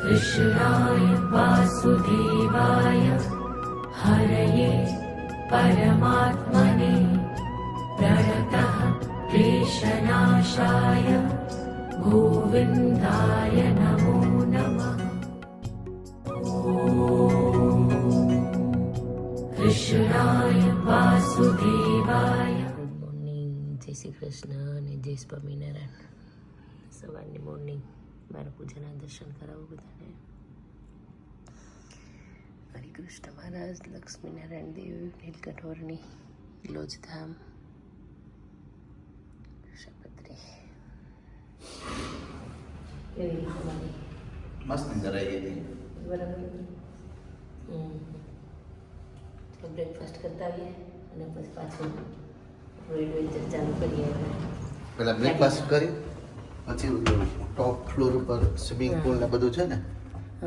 कृष्णाय वासुदेवाय हरये परमात्मने प्रणतः क्लेशनाशाय गोविन्दाय नमो नमः। कृष्णाय वासुदेवाय। ગુડ મોર્નિંગ, જય શ્રી કૃષ્ણ અને જય સ્વામિનારાયણ. સવારની મોર્નિંગ મારા પૂજાના દર્શન કરાવું બધાને. હરિકૃષ્ણ મહારાજ, લક્ષ્મીનારાયણ દેવ, નીલકંઠવર્ણી, લોજધામ, શપત્રી. મસ્ત નજર આવી ગઈ. બરાબર. બ્રેકફાસ્ટ કરતા આવીએ અને પછી પાછું એડવેન્ચર ચાલુ કરીએ. પહેલા બ્રેકફાસ્ટ કરી પછી ટોપ ફ્લોર ઉપર સ્વિમિંગ પુલ ને બધું છે ને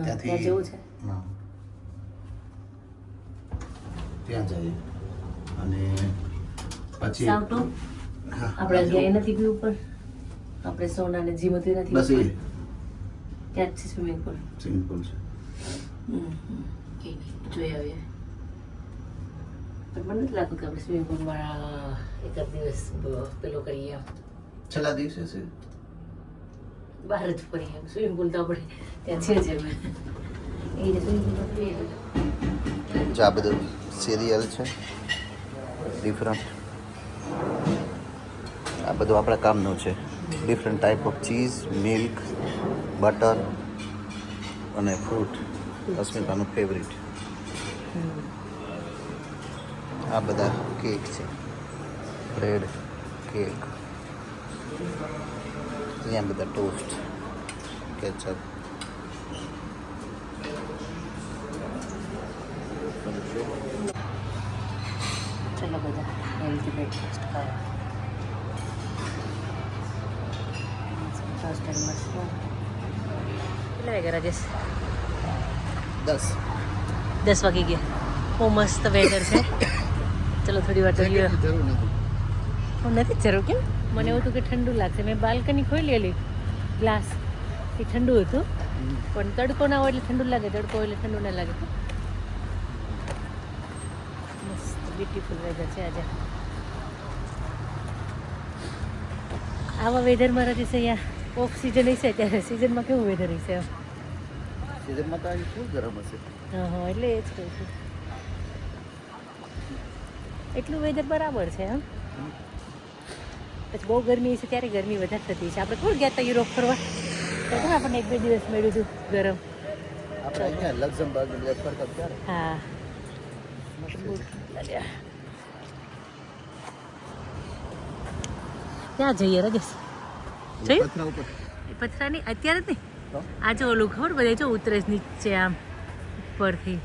ત્યાં જેવું છે. હા, ત્યાં જઈએ અને પછી સાવટો હા આપણે ગયા નથી ગયું ઉપર. આપણે સોનાને જીમતી નથી. બસ એ ત્યાં જ છે સ્વિમિંગ પુલ. સ્વિમિંગ પુલ છે. કંઈ નહીં, જોઈ આવીએ. પણ મને નથી લાગતું કે આપણે સ્વિમિંગ પુલમાં એકાદ દિવસ પેલો કરીએ. છેલ્લા દિવસે છે બહાર જ ફરીએ. સ્વિમિંગ પુલ તો આપણે ત્યાં છે જ. અમે એ સ્વિમિંગ પુલમાં ફરીએ. જો આ બધું સિરિયલ છે ડિફરન્ટ. આ બધું આપણા કામનું છે. Different type of cheese, milk, butter અને ફ્રૂટ. અસ્મિતાનું ફેવરિટ. આ બધા કેક છે, બ્રેડ કેક. અહીંયા બધા ટોસ્ટ, કેચઅપ. ચલો બધા હેલ્ધી બ્રેકફાસ્ટ ખાઓ. ફર્સ્ટ ટાઈમ મસ્ત. કેટલા વાગ્યા રાજેશ? 10 વાગી ગયા. બહુ મસ્ત વેધર છે. ચલો થોડી વાર જોઈએ. જરૂર નથી. નથી જરૂર. કેમ? મને એવું હતું કે ઠંડુ લાગશે. મેં બાલ્કની ખોલી ગ્લાસ એ ઠંડુ હતું, પણ તડકો ના હોય એટલે ઠંડુ લાગે, તડકો હોય એટલે ઠંડુ ના લાગે. મસ્ત બ્યુટીફુલ વેધર છે આજે. આવા વેધરમાં રહીશ અહીંયા ઓફ સિઝન હશે ત્યારે સિઝનમાં કેવું વેધર હશે? સિઝનમાં તો આજે શું ગરમ હશે. હા, એટલે એ જ કહું છું. એટલું વેધર બરાબર છે. હા, પછી બહુ ગરમી છે ત્યારે ગરમી વધારે થતી છે. આપણે થોડું ગયા હતા યુરોપ ફરવા, તો પણ આપણને 1-2 દિવસ મળ્યું હતું ગરમ. આપણે અહીંયા લક્ઝમબર્ગ ને ફરતા ત્યારે. હા, ક્યાં જઈએ રજેશ? જોયું પથરા ઉપર એ પથરાની અત્યારે જ નહીં. આ જો ઓલું ખબર બધે જો ઉતરે છે નીચે આમ ઉપરથી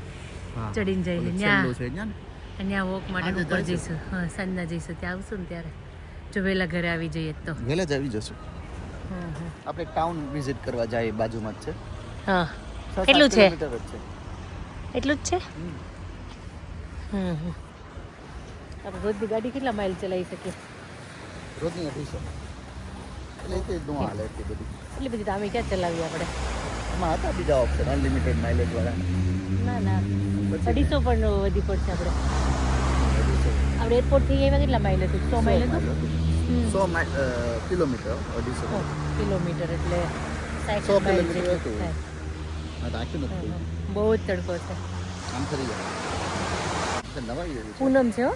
ચડીને જઈને ત્યાં વોક માટે ઉપર જઈશું. હા, સાંજના જઈશું. ત્યાં આવશું ને ત્યારે જો વહેલા ઘરે આવી જઈએ તો વહેલા જ આવી જશું. આપણે ટાઉન વિઝિટ કરવા જઈએ, બાજુમાં જ છે. હા, 6-7 કેટલું છે? કિલોમીટર જ છે. એટલું જ છે. આપણે રોજની ગાડી કેટલા માઇલ ચલાવી શકીએ? રોજની 200. એટલે તે નો હાલે એટલી બધી. એટલી બધી તો અમે ક્યાં ચલાવીએ આપણે? એમાં હતા બીજા ઓપ્શન, અનલિમિટેડ માઇલેજ વાળા. ના 250 પણ વધી પડશે. આપણે એરપોર્ટથી અહીંયા કેટલા માઇલ હતું? 100 માઇલ હતું. 100 કિલોમીટર, 250 કિલોમીટર એટલે 100 60 માઇલ કિલોમીટર જેટલું હતું. થાય. હા, તો આખી નથી. બહુ જ તડકો છે. આમ ફરી જાય. નવાઈ એવી છે. પૂનમ છે હો,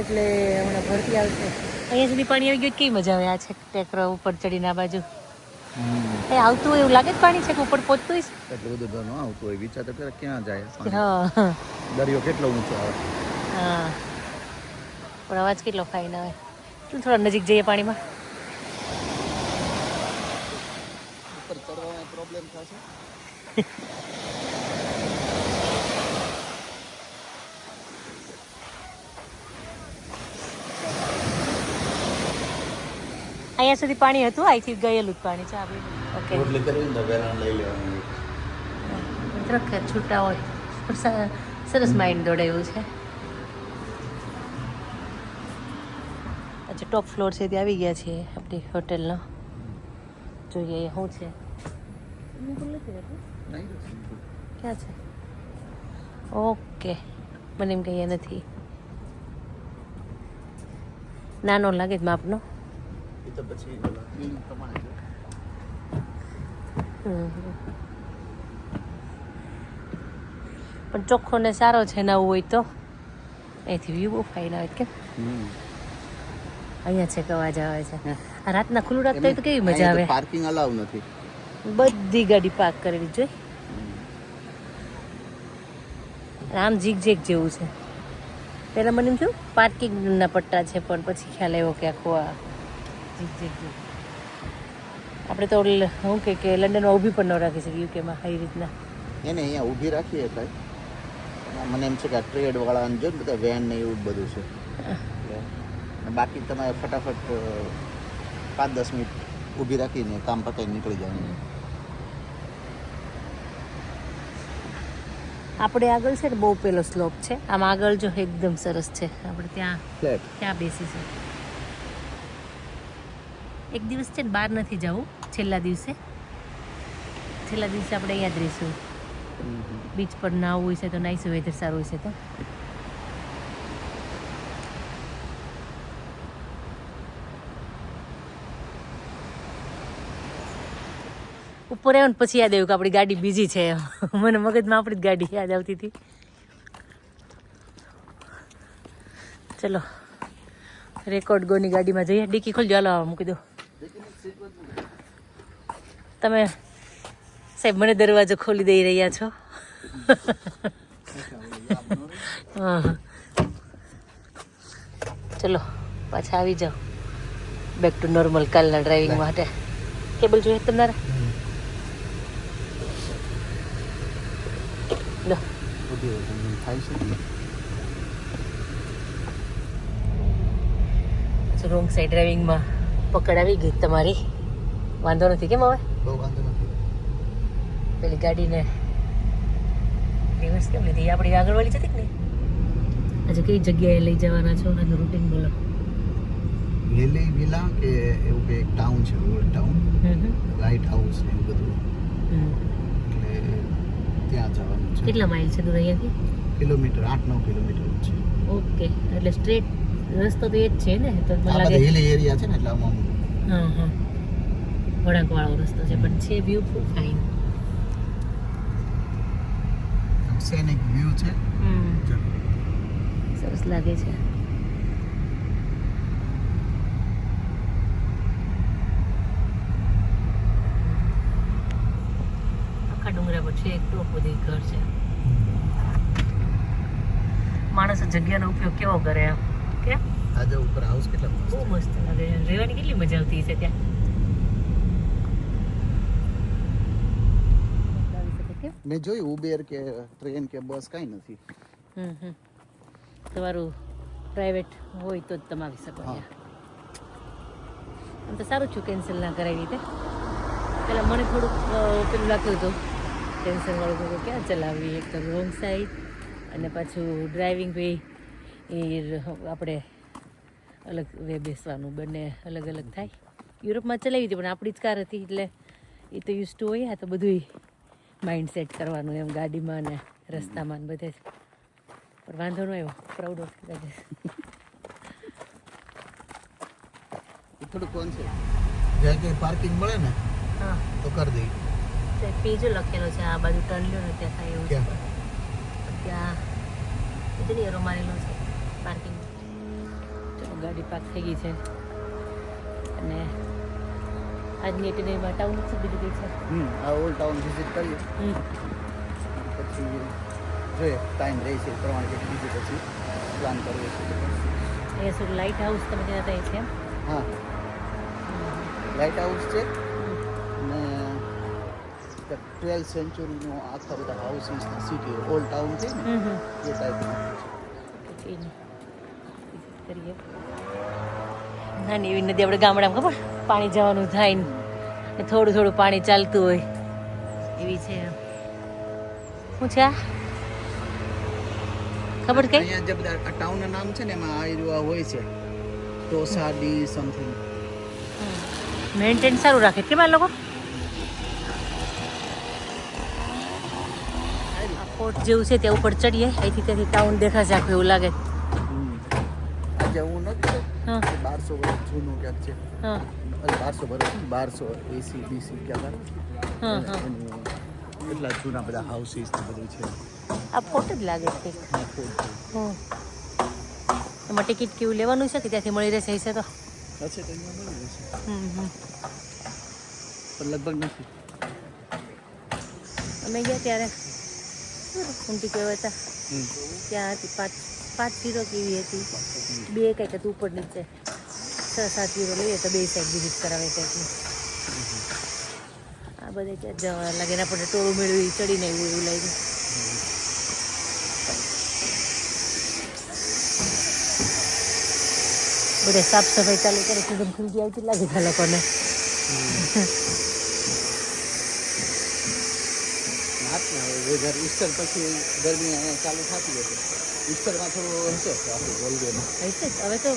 એટલે હમણાં ભરતી આવશે. અહીંયા સુધી પાણી આવી ગયું, કેવી મજા આવે. આ છે ટેકરા ઉપર ચડીને આ બાજુ એ આવતું હોય એવું લાગે જ પાણી છે કે ઉપર પહોંચતું હોય. એટલું બધું ન આવતું હોય. વિચાર તો કરે ક્યાં જાય. હા, દરિયો કેટલો ઊંચો આવે. હા, પણ અવાજ કેટલો ફાઈન આવે. થોડા નજીક જઈએ પાણીમાં. ઉપર ચડવામાં પ્રોબ્લેમ થશે. અહીંયા સુધી પાણી હતું, અહીંથી ગયેલું જ પાણી છે. આપણે ઓકે રોટલી કરવી ને વેરાણ લઈ લેવાની. રખે છૂટા હોય પણ સરસ માઇન્ડ દોડાયું છે. અચ્છા, ટોપ ફ્લોર છે ત્યાં આવી ગયા છીએ આપણી હોટેલનો. જોઈએ શું છે. સ્વિમિંગ પુલ નથી રહેતું નહીં સિમ્પલ. ક્યાં છે ઓકે મને એમ કહીએ નથી નાનો લાગે છે માપનો એ તો પછી બિલ્ડિંગ પ્રમાણે છે. પણ ચોખ્ખો ને સારો છે નવું હોય તો અહીંથી વ્યૂ બહુ ફાઇન આવે કેમ અહીંયા છે અવાજ આવે છે આ રાતના ખુલ્લું રાખતા હોય તો કેવી મજા આવે પાર્કિંગ અલાઉ નથી. બધી ગાડી પાર્ક કરેલી જોઈ આમ જીગ જેવું છે પહેલાં મને એમ થયું પાર્કિંગના પટ્ટા છે પણ પછી ખ્યાલ આવ્યો કે આખું આ જીગ જેવું આપણે તો શું કે લંડનમાં ઊભી પણ ન રાખી શકીએ યુકેમાં કઈ રીતના એને અહીંયા ઊભી રાખીએ કાંઈ મને એમ છે કે આ ટ્રેડવાળાને જો ને બધા વેન ને એવું બધું છે એટલે બાકી તમારે ફટાફટ 5-10 મિનિટ ઊભી રાખીને કામ પતાવીને નીકળી જવાનું. આપણે આગળ છે ને બહુ પેલો સ્લોપ છે આમ આગળ જો એકદમ સરસ છે આપણે ફ્લેટ ત્યાં બેસીશું એક દિવસ છે ને બહાર નથી જવું છેલ્લા દિવસે આપણે અહીંયા જ રહીશું બીચ પર નાવું હોય છે તો નાઈશું વેધર સારું હોય છે તો ઉપર આવ્યો ને પછી યાદ આવ્યું કે આપણી ગાડી બીજી છે મને મગજમાં આપણી જ ગાડી યાદ આવતી હતી ચલો રેકોર્ડ ગોની ગાડીમાં જઈએ ડીકી ખોલજો હાલો મૂકી દો તમે સાહેબ મને દરવાજો ખોલી દઈ રહ્યા છો હા ચલો પાછા આવી જાઓ બેક ટુ નોર્મલ કાલના ડ્રાઇવિંગ માટે કેબલ જોઈએ તમારે લો રોંગ સાઈડ ડ્રાઇવિંગમાં પકડ આવી ગઈ તમારી વાંધો નથી કેમ હવે બહુ વાંધો નથી. પેલી ગાડીને રિવર્સ કેમ લીધી આપણી આગળવાળી જતી કે નહીં આજે કઈ જગ્યાએ લઈ જવાના છો અને રૂટીન બોલો વેલી વિલા કે એવું કે એક ટાઉન છે ઓલ્ડ ટાઉન લાઇટ હાઉસ ને એવું બધું એટલે ત્યાં જવાનું છે. કેટલા માઇલ છે દૂર અહીંયાથી કિલોમીટર 8-9 કિલોમીટર છે. ઓકે એટલે સ્ટ્રેટ રસ્તો તો એ જ છે ને તો મને આ લાગે બધા હિલ એરિયા છે ને એટલે આમાં હા વળાંકવાળો રસ્તો છે પણ છે બ્યુટીફુલ ફાઇન સેનિક વ્યૂ છે. સરસ લાગે છે આખા ડુંગરા પર છે એક ટોપ બધી ઘર છે માણસો જગ્યાનો ઉપયોગ કેવો કરે એમ કે આજે ઉપર હાઉસ કેટલા મસ્ત બહુ મસ્ત લાગે છે રહેવાની કેટલી મજા આવતી છે ત્યાં મેં જોયું ઉબેર કે ટ્રેન કે બસ કાંઈ નથી. તમારું પ્રાઇવેટ હોય તો જ તમે આવી શકો આમ તો સારું છું કેન્સલ ના કરાવી રીતે પહેલાં મને થોડુંક પેલું લાગતું હતું ટેન્શનવાળું હતું ક્યાં ચલાવવી એક તો રોંગ સાઈડ અને પાછું ડ્રાઇવિંગ બી એ આપણે અલગ વે બેસવાનું બંને અલગ અલગ થાય યુરોપમાં ચલાવી હતી પણ આપણી જ કાર હતી એટલે એ તો યુઝ ટુ હોય તો બધું માઇન્ડ સેટ કરવાનું એમ ગાડીમાં ને રસ્તામાં ને બધે જ પણ વાંધો ન આવ્યો પ્રાઉડ ઓફ થોડું કોણ છે જ્યાં ક્યાંય પાર્કિંગ મળે ને હા તો કરી દઈ. પેજો લખેલો છે આ બાજુ ટર્ન લ્યો ને ત્યાં થાય એવું છે પણ ત્યાં એટલી એરો મારેલો છે પાર્કિંગ ચલો ગાડી પાર્ક થઈ ગઈ છે અને આજની એટીનેમાં ટાઉન છે બીજું કંઈ છે આ ઓલ્ડ ટાઉન વિઝિટ કરીએ પછી જોઈએ ટાઈમ રહે છે પ્રમાણે કંઈક બીજું પછી પ્લાન કરીએ છીએ. અહીંયા શું લાઇટ હાઉસ તમે ત્યાં થાય છે હા લાઇટ હાઉસ છે ને 12th સેન્ચુરીનો આખા બધા હાઉસીસ સિટી ઓલ્ડ ટાઉન છે ને એ ટાઈપનું કરીએ નાની એવી નદી આપણે ગામડામાં ખબર પાણી જવાનું થાય ને થોડું થોડું પાણી ચાલતું હોય એવી છે શું છે આ ખબર કઈ અહીંયા જે બધા આ ટાઉનના નામ છે ને એમાં આ હોય છે ટોસા ડી સમથિંગ. મેન્ટેન સારું રાખે કેમ આ લોકો ફોર્ટ જેવું છે ત્યાં ઉપર ચડીએ. અહીંથી ત્યાંથી ટાઉન દેખાશે આખું એવું લાગે. આજે હું નથી હા 1200 વર્ષ જૂનું ક્યાંક છે. હા 1200 વર્ષ 1200 એસી બીસી ક્યાંક હા હા એટલા જૂના બધા હાઉસીસ ને બધું છે. આ ફોર્ટ જ લાગે છે. હમ એમાં ટિકિટ કેવું લેવાનું છે કે ત્યાંથી મળી રહેશે હશે તો? હશે તો અહીંયા મળી રહેશે હમ પણ લગભગ નથી. અમે ગયા ત્યારે ઊંટી કહેવાય હતા ત્યાં હતી 5 કેવી હતી 2 કંઈક હતું ઉપર નીચે 6-7 યુરો લઈએ તો 2 સાઈડ વિઝિટ કરાવે ત્યાંથી. આ બધે ક્યાં જવા લાગે એના પર ટોળું મેળવી ચડીને એવું લાગ્યું. બધે સાફ સફાઈ ચાલુ કરે સીઝન ખુલી ગઈ આવતી લાગે છે લોકોને. વેધર ઈસ્ટર પછી ગરમી અહીંયા ચાલુ થતી હશે. ઈસ્ટરમાં થોડું હશે આખું હોલિડેમાં હશે જ. હવે તો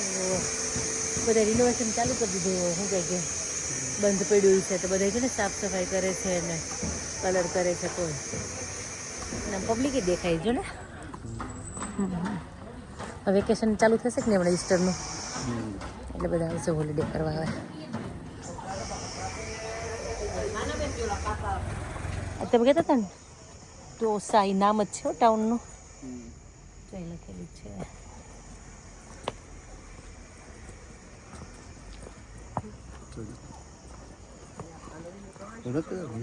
બધા રિનોવેશન ચાલુ કરી દીધું. શું કહે કે બંધ પડ્યું છે તો બધા છે ને સાફ સફાઈ કરે છે ને કલર કરે છે કોઈ અને પબ્લિક દેખાય જો ને. વેકેશન ચાલુ થશે કે ને હમણાં ઈસ્ટરનું એટલે બધા આવશે હોલિડે કરવા. આવે તમે કહેતા હતા ને ટોસા એ નામ જ છે ટાઉનનું તો એ લખેલું છે.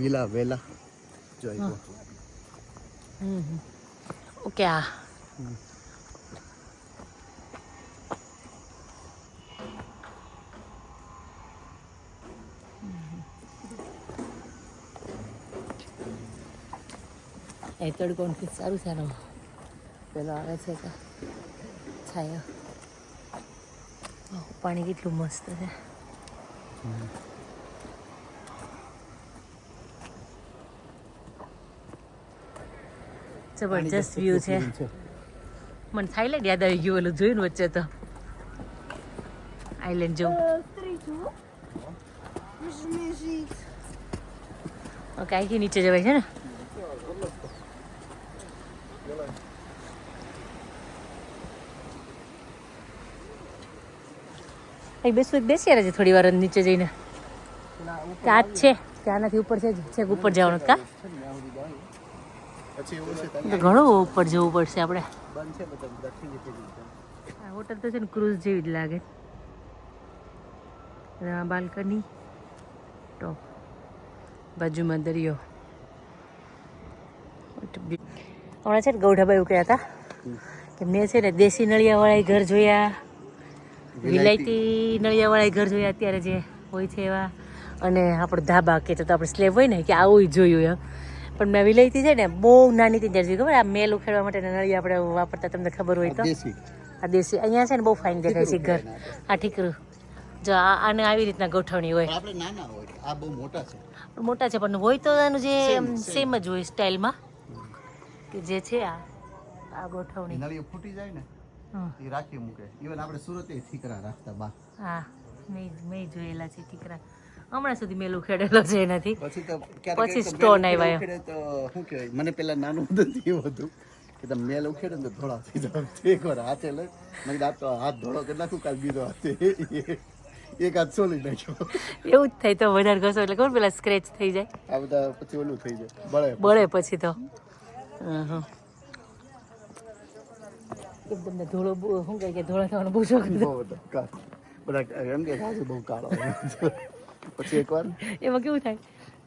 વિલા વેલા જોઈ ઓકે આ એ તડકોનથી સારું છે. પેલો આવે છે કે છાયા પાણી કેટલું મસ્ત છે. જબરજસ્ત વ્યૂ છે. મને થાઈલેન્ડ યાદ આવી ગયું ઓલું જોયું ને વચ્ચે તો આઈલેન્ડ જેવું. ઓકે અહીંથી નીચે જવાય છે ને. અહીં બેસવું બેસી રહે છે થોડી વાર નીચે જઈને. ત્યાં જ છે ત્યાંનાથી ઉપર છે છેક ઉપર જવાનું કા ઘણું ઉપર જવું પડશે આપણે. આ હોટલ તો છે ને ક્રૂઝ જેવી જ લાગે. બાલ્કની ટોપ બાજુમાં દરિયો. હમણાં છે ને ગૌઢાભાઈ એવું કહેતા હતા કે મેં છે ને દેશી નળિયાવાળા ઘર જોયા, વિલાયતી નળિયાવાળા ઘર જોયા અત્યારે જે હોય છે એવા, અને આપણે ધાબા કે તો આપણે સ્લેબ હોય ને કે આવું જોયું એમ. પણ મેં વિલાયતી છે ને બહુ નાની હતી ત્યારે ખબર આ મેલ ઉખેડવા માટે નળિયા આપણે વાપરતા તમને ખબર હોય તો. આ દેશી અહીંયા છે ને બહુ ફાઇન દેખાય છે ઘર. આ ઠીકરું જો આને આવી રીતના ગોઠવણી હોય. મોટા છે પણ હોય તો એનું જે સેમ જ હોય સ્ટાઇલમાં કે જે છે આ ગોઠવણી. નળિયો ફૂટી જાય ને એ રાખી મૂકે. ઇવન આપણે સુરતે ઠીકરા રાખતા બા. હા મેં જોયેલા છે ઠીકરા. હમણાં સુધી મેલું ખેડેલો છે એનાથી. પછી સ્ટોન આવ્યા. તો શું કહેવાય મને પેલા નાનું હતું એવું હતું કે તમે મેલ ઉખેડે ને તો ધોળા થઈ જાવ. એકવાર હાથે લઈ મેં કીધું આ તો હાથ ધોળો કરી નાખું કાલ બીજો હાથે એક હાથ સોલી નાખ્યો. એવું જ થાય તો વધારે ઘસો એટલે ખબર પેલા સ્ક્રેચ થઈ જાય. આ બધા પછી ઓલું થઈ જાય બળે પછી તો. તમને ધોળો શું કહે કે ધોળા થવાનો બહુ શોખ બધા એમ કે બહુ કાળો. પછી એકવાર એમાં કેવું થાય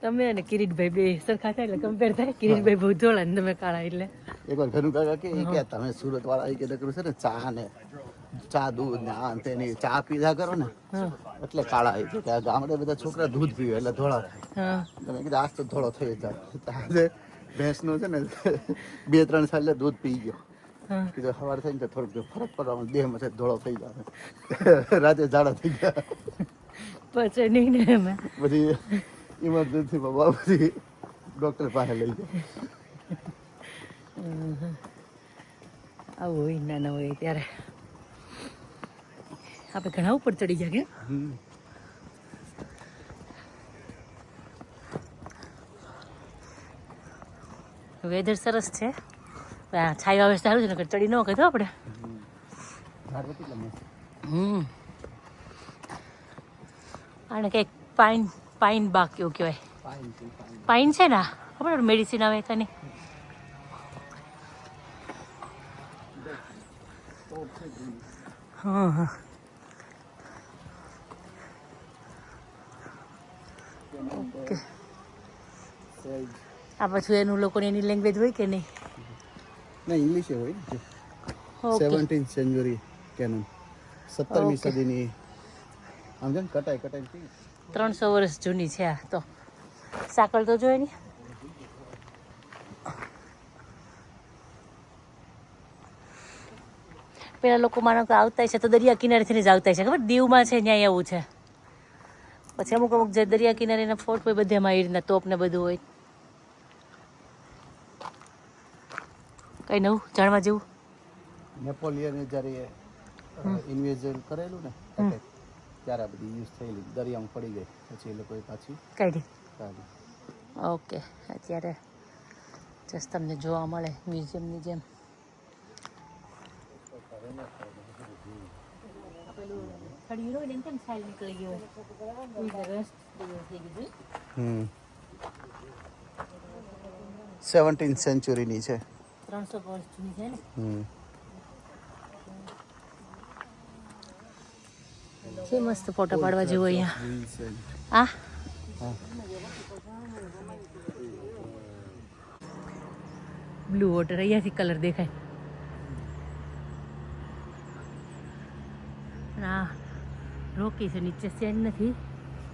તમે અને કિરીટભાઈ બે સરખા થાય એટલે કમ્પેર થાય. કિરીટભાઈ બહુ ધોળા ને તમે કાળા એટલે. એકવાર ઘરનું કાકા કે તમે સુરત વાળા કે નકરું છે ને ચા ને ચા દૂધ ને આ તેની ચા પીધા કરો ને એટલે કાળા આવી કે ગામડે બધા છોકરા દૂધ પીવે એટલે ધોળા થાય. તમે કીધું આજ તો ધોળો થઈ જાય. ભેંસનું છે ને 2-3 સાલ દૂધ પી ગયો. કીધું સવાર થઈને તો થોડુંક ફરક પડવામાં દેહમાં ધોળો થઈ જાય. રાતે ઝાડા થઈ ગયા પછી નહીં ને એમાં બધી ઇમરજન્સીમાં બધી ડૉક્ટર પાસે લઈ જાય. આવું હોય નાના હોય ત્યારે આપણે ઘણા ઉપર ચડી ગયા કે. વેધર સરસ છે છાયો આવે સારું છે ને ચડી ન કહેતો આપણે. આને કંઈક પાઇન બાગ કેવું કહેવાય. પાઇન છે ને ખબર મેડિસિન આવે કે નહીં. હા ઓકે. આ પછી એનું લોકોને એની લેંગ્વેજ હોય કે નહીં? ના ઇંગ્લિશ હોય ને. 17th સેન્ચુરી કેનન 17મી સદીની આમ છે ને કટાઈ 300 વર્ષ જૂની છે આ તો. સાકળ તો જોઈએ નહીં. પેલા લોકો માનો કે આવતા છે તો દરિયા કિનારેથી જ આવતા છે ખબર દીવમાં છે ત્યાં એવું છે. પછી અમુક જે દરિયા કિનારેના ફોર્ટ હોય બધામાં એ રીતના તોપ ને બધું હોય. કઈ નવું જાણવા જેવું? નેપોલિયને જ્યારે ઇન્વેઝન કરેલું ને અટેક ત્યારે આ બધી યુઝ થયેલી દરિયામાં પડી ગઈ પછી એ લોકોએ પાછી કાઢી. કાઢી. ઓકે અત્યારે જસ્ટ તમને જોવા મળે મ્યુઝિયમની જેમ. પેલું હોય ને કેમ છાલ નીકળી ગયો હોય. 17th સેન્ચુરીની છે. 300 વર્ષ જૂની છે ને. છે મસ્ત ફોટો પાડવા જેવું અહીંયા. બ્લુ વોટર અહીંયાથી કલર દેખાય. આ રોકી છે નીચે સેન્ડ નથી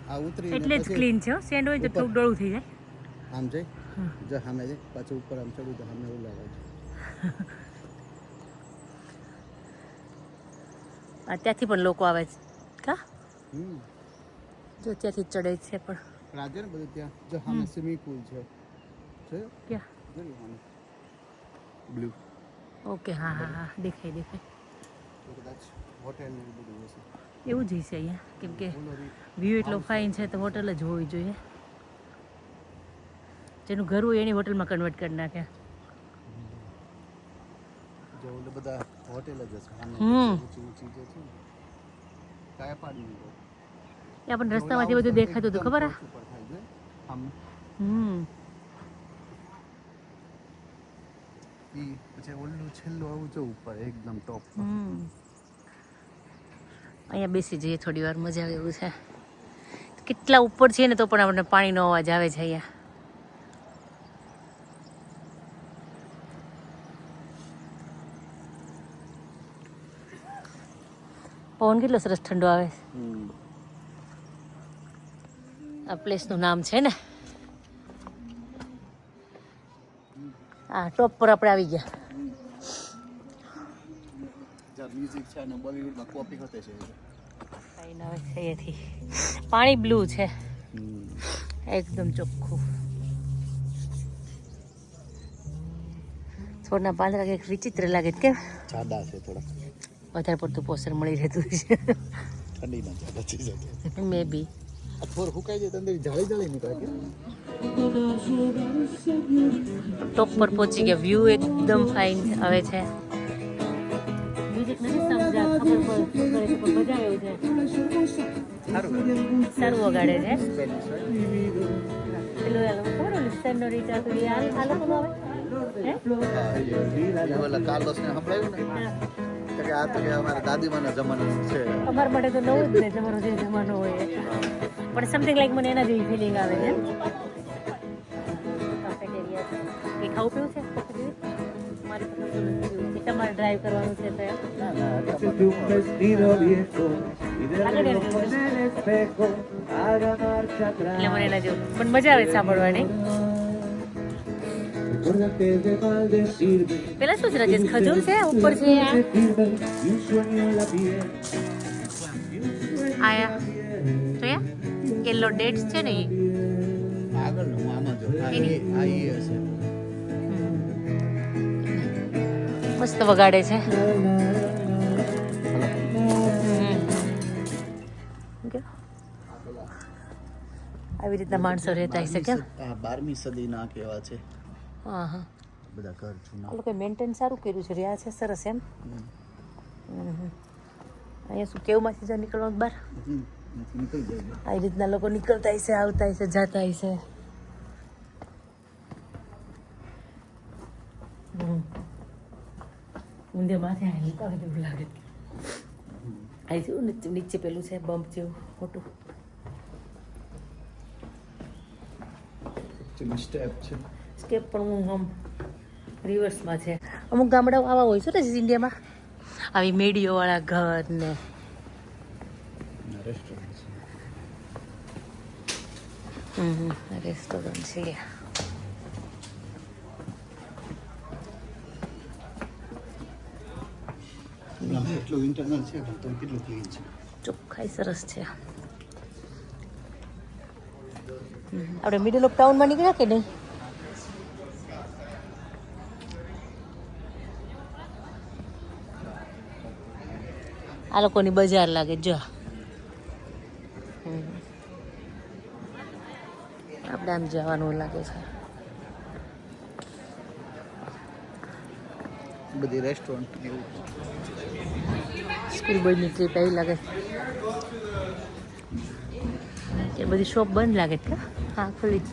આ ઉતરી એટલે જ ક્લીન છે. સેન્ડ હોય તો થોડુંક ડોળું થઈ જાય. આમ જઈ જો સામે જઈ પાછું ઉપર આમ ચડ્યું તો સામે એવું લાગે છે. ત્યાંથી પણ લોકો આવે છે કા જો ત્યાંથી ચડે છે પણ રાજે ને બધું ત્યાં જો સામે સ્વિમિંગ પૂલ છે જોયો ક્યાં જોયું સામે બ્લુ. ઓકે હા હા હા દેખાય દેખાય. કદાચ હોટેલ ને બધું હશે એવું જ હશે અહીંયા કેમ કે વ્યૂ એટલો ફાઇન છે તો હોટલ જ હોવી જોઈએ. જેનું ઘર હોય એની હોટલમાં કન્વર્ટ કરી નાખ્યા. જો ઓલે બધા હોટેલ જ હશે સામે ઊંચી ઊંચી જે છે કાયા પાડની એ આપણને રસ્તામાંથી બધું દેખાતું હતું ખબર ઉપર થાય છે આમ ઈ પછી ઓલું છેલ્લું આવું જો ઉપર એકદમ ટોપ. અહીંયા બેસી જઈએ થોડી વાર મજા આવે એવું છે. કેટલા ઉપર છે ને તો પણ આપણને પાણીનો અવાજ આવે છે અહીંયા. પવન કેટલો સરસ ઠંડો આવે. આ પ્લેસનું નામ છે ને આ ટોપ પર આપણે આવી ગયા. જ્યાં મ્યુઝિક છે અને બોલિવૂડમાં કોપી હોતે છે. ફાઇન આવે છે અહીંયાથી. પાણી બ્લુ છે એકદમ ચોખ્ખું. છોડના પાંદડા કંઈક વિચિત્ર લાગે કેમ જાડા છે થોડા વધારે પડતું પોષણ મળી રહેતું છે. ઠંડીમાં જાડા થઈ જાય મે બી. આ થોર હુકાઈ જાય તો અંદર જાળી જાળી નીકળે કે ટોપ પર પહોંચી ગયા. વ્યૂ એકદમ ફાઇન આવે છે. મ્યુઝિક નથી સમજા ખબર પડે છે પણ મજા આવે છે. સારું વગાડે છે. પેલું ખબર ને સેનોરિટા તો આ લોકોનું આવે કાર્લોસ ને સંભળાયું ને કે આ તો કે અમારા દાદીમાના જમાનાનું છે. અમારા માટે તો નવું જ ને તમારો જે જમાનો હોય પણ સમથિંગ લાઈક મને એના જેવી ફિલિંગ આવે છે. કાફેટેરિયા છે કે ખાવું પીવું છે મારે તમારે ડ્રાઈવ કરવાનું છે તો એટલે મને એના જેવું પણ મજા આવે સાંભળવાની. પેલા શું છે રાજેશ ખજૂર છે ઉપર છે આયા જોયા યલો ડેટ્સ છે ને આગળનું આમાં જો આ હશે મસ્ત વગાડે છે. આવી રીતના માણસો રહેતા હશે કેમ 12મી સદીના કેવા છે. હા હા બધા ઘર જૂના. આ લોકોએ મેન્ટેન સારું કર્યું છે, રહ્યા છે સરસ એમ. અહીંયા શું કેવમાંથી જ નીકળવાનું બહાર નીકળી જાય. આવી રીતના લોકો નીકળતા હશે, આવતા હશે, જાતા હશે. ઊંધે માથે હાલતા હોય એવું લાગે. અહીં શું નીચે પેલું છે બમ્પ જેવું મોટું. સ્ટેપ છે. સ્ટેપ પણ હું આમ રિવર્સમાં છે. અમુક ગામડાઓ આવા હોય છે ને ઇન્ડિયામાં, આવી મેડીઓવાળા ઘર ને રેસ્ટોરન્ટ રેસ્ટોરન્ટ છે. એટલું ઇન્ટરનલ છે પણ તો કેટલું ક્લીન છે. ચોખ્ખાઈ સરસ છે. આપણે મિડલ ઓફ ટાઉનમાં નીકળ્યા કે નહીં? આ લોકોની બજાર લાગે જો. આપણે આમ જવાનું લાગે છે. બધી રેસ્ટોરન્ટ એવું. સ્કૂલ બોયની ટ્રીપ આવી લાગે છે. બધી શોપ બંધ લાગે છે. હા ખુલ્લી જ.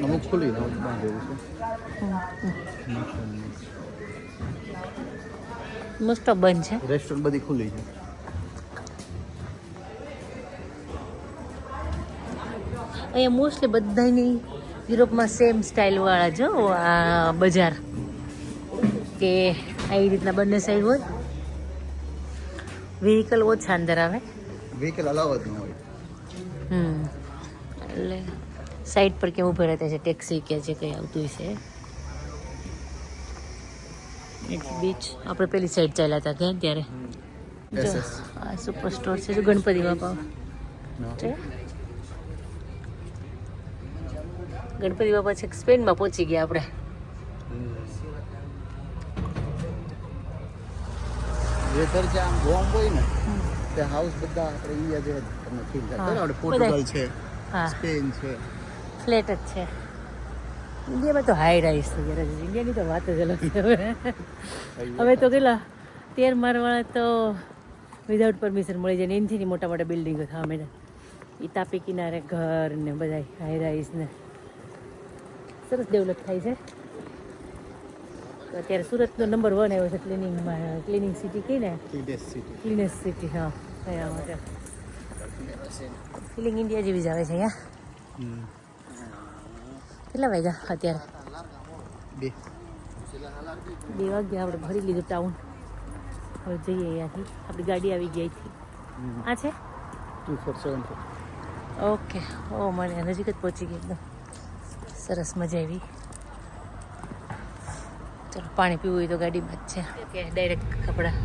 અમુક ખુલ્લી અમુક બંધ એવું છે. મોસ્ટ ઓફ બંધ છે. રેસ્ટોરન્ટ બધી ખુલ્લી છે. અહીંયા મોસ્ટલી બધાની યુરોપમાં સેમ સ્ટાઇલવાળા જો આ બજાર, કે આવી રીતના બંને સાઈડ હોય. વ્હીકલ ઓછા અંદર આવે. વ્હીકલ અલાવ જ ન હોય. એટલે સાઈડ પર કેમ ઊભા રહેતા છે, ટેક્સી કે જે કંઈ આવતું છે. બીચ આપણે પેલી સાઈડ ચાલ્યા હતા ગયા ત્યારે. જો આ સુપર સ્ટોર છે, જો ગણપતિ બાપા છે. ગણપતિ બાપા છે. સ્પેનમાં પહોંચી ગયા આપણે. વેધર જે આમ વોર્મ હોય ને તે હાઉસ બધા આપણે ઇન્ડિયા જેવા તમને ફીલ થાય. આપણે પોર્ટુગલ છે, હા સ્પેન છે, ફ્લેટ જ છે. ઇન્ડિયામાં તો હાઈ રાઈસ છે યાર. ઇન્ડિયાની તો વાત જ અલગ છે. હવે તો કેટલા 13 માળવાળા તો વિધાઉટ પરમિશન મળી જાય ને. એનથી મોટા મોટા બિલ્ડિંગો થવા માંડ્યા. એ તાપી કિનારે ઘર ને બધા હાઈ રાઈસ ને સરસ ડેવલપ થાય છે. તો અત્યારે સુરતનો નંબર 1 આવ્યો છે ક્લિનિંગમાં. ક્લિનિંગ સિટી કહી ને, ક્લીનેસ્ટ સિટી. હા એના માટે ફિલિંગ ઇન્ડિયા જેવી જ આવે છે અહીંયા. કેટલા વાગ્યા અત્યારે? 2 વાગ્યા. આપણે ભરી લીધું ટાઉન. હવે જઈએ અહીંયાથી. આપણી ગાડી આવી ગઈ હતી. આ છે 2474. ઓકે. ઓ મને નજીક જ પહોંચી ગઈ એકદમ સરસ. મજા આવી. ચલો પાણી પીવું હોય તો ગાડીમાં જ છે કે ડાયરેક્ટ કપડાં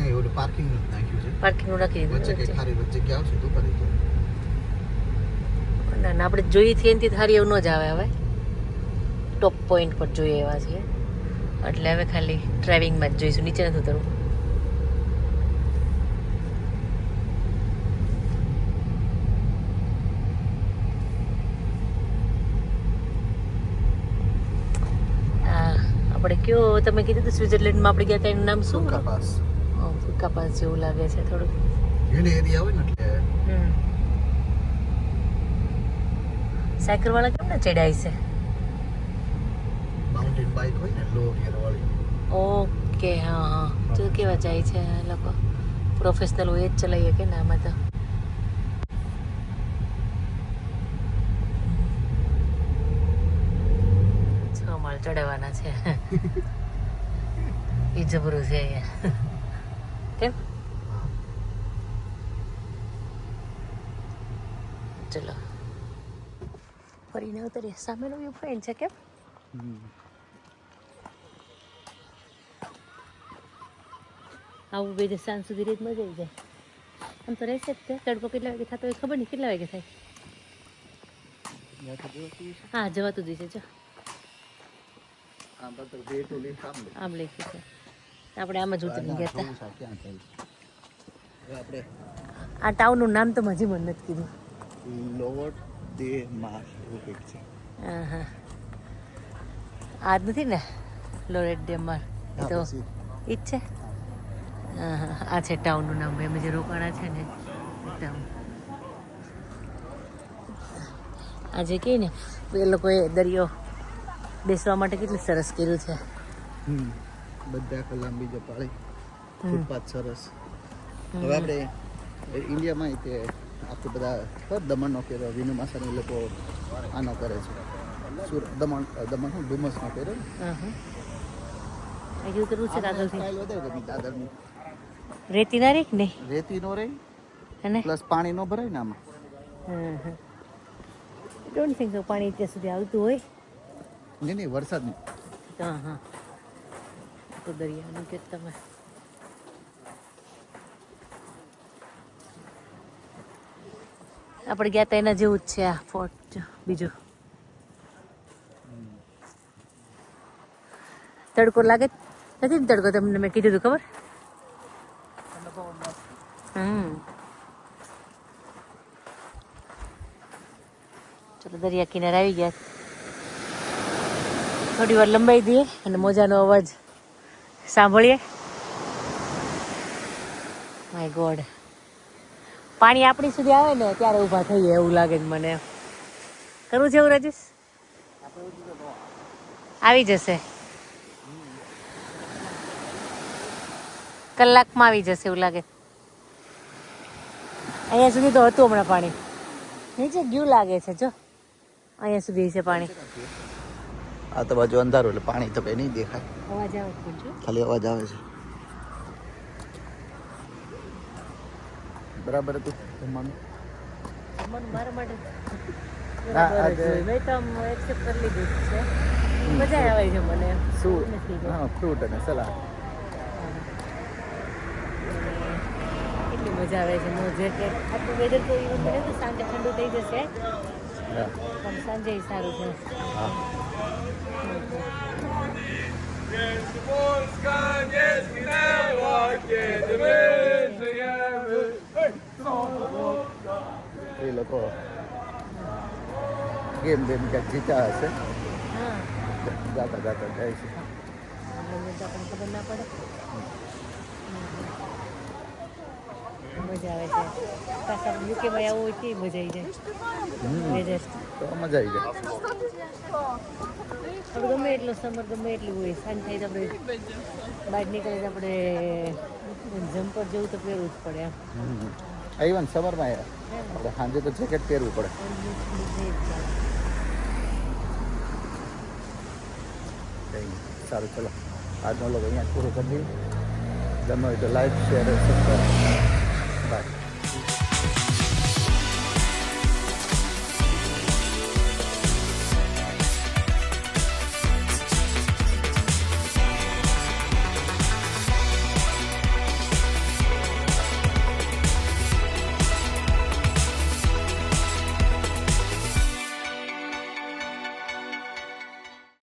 એવું પાર્કિંગ નાખ્યું છે. પાર્કિંગનું રાખી વચ્ચે દીધું. કે ખારી વચ્ચે ક્યાં આવશે તો કરી દો. ના ના, આપણે જોઈએ છીએ એનાથી થારી એવું ન જ આવે. હવે ટોપ પોઈન્ટ પર જોઈએ એવા છીએ એટલે હવે ખાલી ડ્રાઇવિંગમાં જ જોઈશું. નીચે નથી ઉતરવું. આપણે કયો તમે કીધું હતું સ્વિટ્ઝરલેન્ડમાં આપણે ગયા હતા એનું નામ શું? કપાસ. કપાસ જેવું લાગે છે થોડુંક. હિલ એરિયા હોય ને એટલે સાયકલ વાળા કેમ ના ચડાય છે? માઉન્ટેન બાઇક હોય ને લો ગિયર વાળી. ઓકે. હા હા. જો કેવા જાય છે આ લોકો. પ્રોફેશનલ હોય જ ચલાવીએ કે ને આમાં તો. માળ ચડાવવાના છે. એ જબરું છે અહીંયા. કેમ? ચલો ફરીને ઉતરીએ. સામેનો વ્યૂ ફાઇન છે. કેમ? આવું બે સાંજ સુધી રીત મજા આવી જાય. આમ તો રહેશે જ તે. તડકો કેટલા વાગે થતો હોય ખબર નહીં. કેટલા વાગે થાય? હા જવાતું જ છે. જો આમ લખ્યું છે. આપણે આમ જ ઉતરી ગયા હતા. આ ટાઉનનું નામ તો હજી મને નથી કીધું. લોવર દે માર એવું કંઈક છે. હા હા. આ જ નથી ને? લોરેટ ડેમમાં એ તો પછી ઈ જ છે. હા હા આ છે ટાઉનનું નામ ભાઈ અમે જે રોકાણા છે ને ટાઉન. આજે કહે ને એ લોકોએ દરિયો બેસવા માટે કેટલું સરસ કર્યું છે. બધા આખા લાંબી જો પાળી ફૂટપાથ સરસ. હવે આપણે ઇન્ડિયામાં તે આખું બધા દમણનો કર્યો વિનુ માસાની લોકો આનો કરે છે. દમણ હું ડુમસનો કર્યો ને હા હા હજી ઉતરવું છે દાદરથી. સ્ટાઇલ વધારે ગમી દાદરની. રેતી ના રે કે નહીં રેતી નો રહે અને પ્લસ પાણી નો ભરાય ને આમાં. ડોન્ટ થિંક સો પાણી ત્યાં સુધી આવતું હોય. નહીં વરસાદની. હા હા તો દરિયાનું કે તમે આપણે ગયા હતા એના જેવું જ છે આ ફોર્ટ બીજું. તડકો લાગે નથી ને તડકો તમને મેં કીધું હતું ખબર. ચલો દરિયા કિનારે આવી ગયા. થોડી વાર લંબાઈ દઈએ અને મોજાનો અવાજ સાંભળીએ. માય ગોડ પાણી આપણી સુધી આવે ને ત્યારે ઊભા થઈએ એવું લાગે છે મને. કરવું છે એવું રાજેશ? આવી જશે કલાકમાં આવી જશે એવું લાગે. અહીંયા સુધી તો હતું હમણાં પાણી. નીચે ગયું લાગે છે જો અહીંયા સુધી છે પાણી. આ તો બાજુ અંધારું એટલે પાણી તો કઈ નહીં દેખાય. અવાજ આવે છે જો. ખાલી અવાજ આવે છે. બરાબર હતું જમવાનું. મારા માટે ના, બરાબર જ આજે- હોય. મેં તો એક્સેપ્ટ કરી લીધું જ છે. મજા આવે છે મને. શું નથી ગમતું. હા ફ્રૂટ અને સલાડ. કેટલી મજા આવે છે નો જેકેટ. આટલું વેધર તો એવું બને તો સાંજે ઠંડુ થઈ જશે હા પણ સાંજે સારું છે. હા એ લોકો ગેમ બેમ ક્યાંક જીતા હશે. હા જાતા જાતા જાય છે. આપણને તો આપણને ખબર ના પડે. મજા આવે છે. પાછા યુકેમાં આવું હોય કેવી મજા આવી જાય. વેધર તો મજા આવી જાય. આપણે ગમે એટલો સમર ગમે એટલું હોય સાંજ થાય તો આપણે બહાર નીકળે તો આપણે જમ્પર જેવું તો પહેરવું જ પડે એમ. ઇવન સમરમાં આપણે સાંજે તો જેકેટ પહેરવું પડે. કંઈ નહીં. સારું ચલો આજનો લોકો અહીંયા પૂરું કરી દઈએ. ગમે હોય તો લાઈક શેર સબસ્ક્રાઈબ બાય.